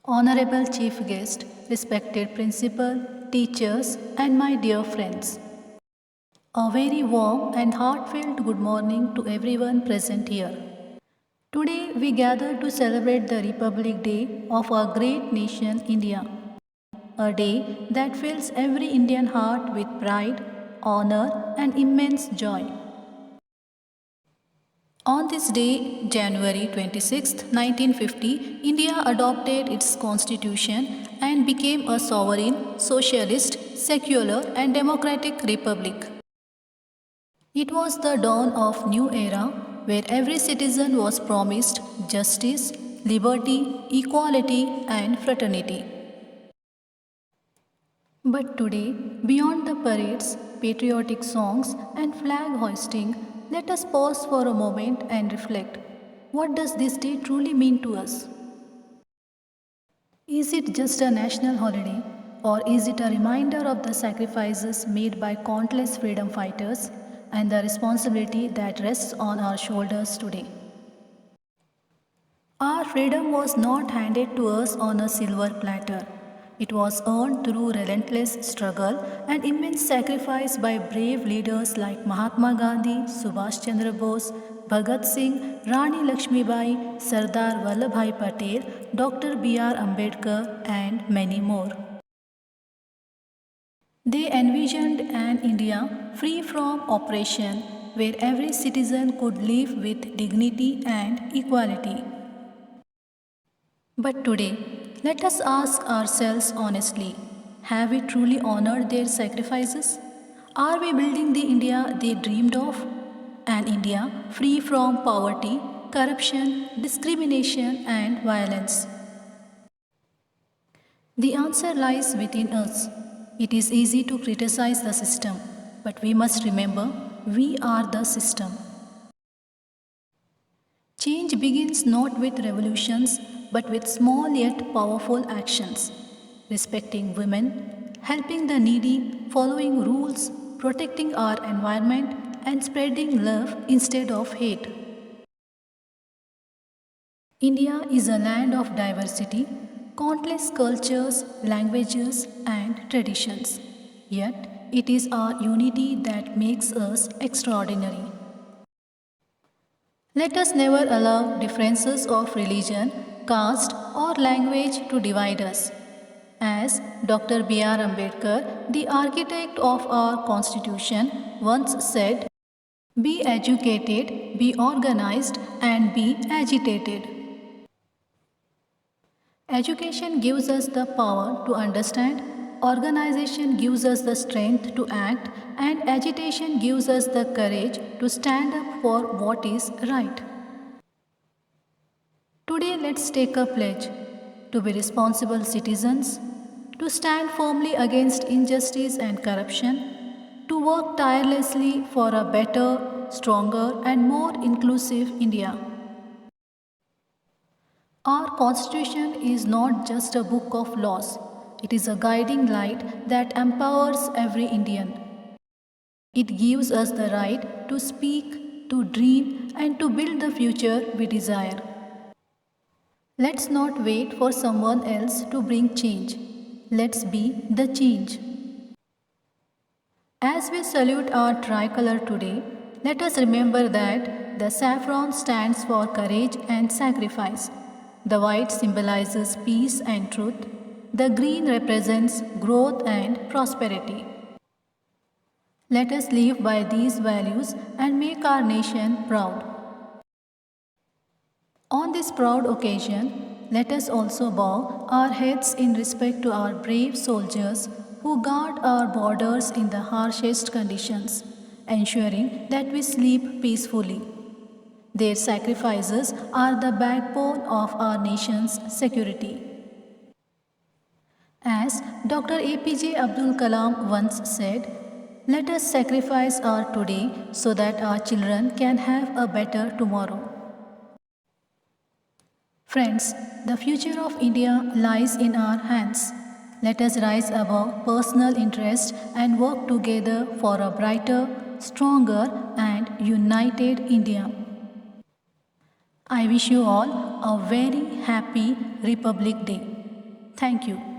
Honorable Chief Guest, respected Principal, teachers, and my dear friends. A very warm and heartfelt good morning to everyone present here. Today we gather to celebrate the Republic Day of our great nation, India. A day that fills every Indian heart with pride, honor, and immense joy. On this day, January 26, 1950, India adopted its constitution and became a sovereign, socialist, secular, and democratic republic. It was the dawn of new era where every citizen was promised justice, liberty, equality, and fraternity. But today, beyond the parades, patriotic songs, and flag hoisting, let us pause for a moment and reflect. What does this day truly mean to us? Is it just a national holiday, or is it a reminder of the sacrifices made by countless freedom fighters and the responsibility that rests on our shoulders today? Our freedom was not handed to us on a silver platter. It was earned through relentless struggle and immense sacrifice by brave leaders like Mahatma Gandhi, Subhash Chandra Bose, Bhagat Singh, Rani Lakshmibai, Sardar Vallabhbhai Patel, Dr. B.R. Ambedkar, and many more. They envisioned an India free from oppression where every citizen could live with dignity and equality. But today, let us ask ourselves honestly, have we truly honored their sacrifices? Are we building the India they dreamed of? An India free from poverty, corruption, discrimination, and violence. The answer lies within us. It is easy to criticize the system, but we must remember we are the system. Change begins not with revolutions but with small yet powerful actions. Respecting women, helping the needy, following rules, protecting our environment, and spreading love instead of hate. India is a land of diversity, countless cultures, languages, and traditions. Yet, it is our unity that makes us extraordinary. Let us never allow differences of religion, caste, or language to divide us. As Dr. B.R. Ambedkar, the architect of our Constitution, once said, be educated, be organized, and be agitated. Education gives us the power to understand, organization gives us the strength to act, and agitation gives us the courage to stand up for what is right. Today, let's take a pledge to be responsible citizens, to stand firmly against injustice and corruption, to work tirelessly for a better, stronger, and more inclusive India. Our Constitution is not just a book of laws, it is a guiding light that empowers every Indian. It gives us the right to speak, to dream, and to build the future we desire. Let's not wait for someone else to bring change. Let's be the change. As we salute our tricolor today, let us remember that the saffron stands for courage and sacrifice. The white symbolizes peace and truth. The green represents growth and prosperity. Let us live by these values and make our nation proud. On this proud occasion, let us also bow our heads in respect to our brave soldiers who guard our borders in the harshest conditions, ensuring that we sleep peacefully. Their sacrifices are the backbone of our nation's security. As Dr. APJ Abdul Kalam once said, let us sacrifice our today so that our children can have a better tomorrow. Friends, the future of India lies in our hands. Let us rise above personal interest and work together for a brighter, stronger, and united India. I wish you all a very happy Republic Day. Thank you.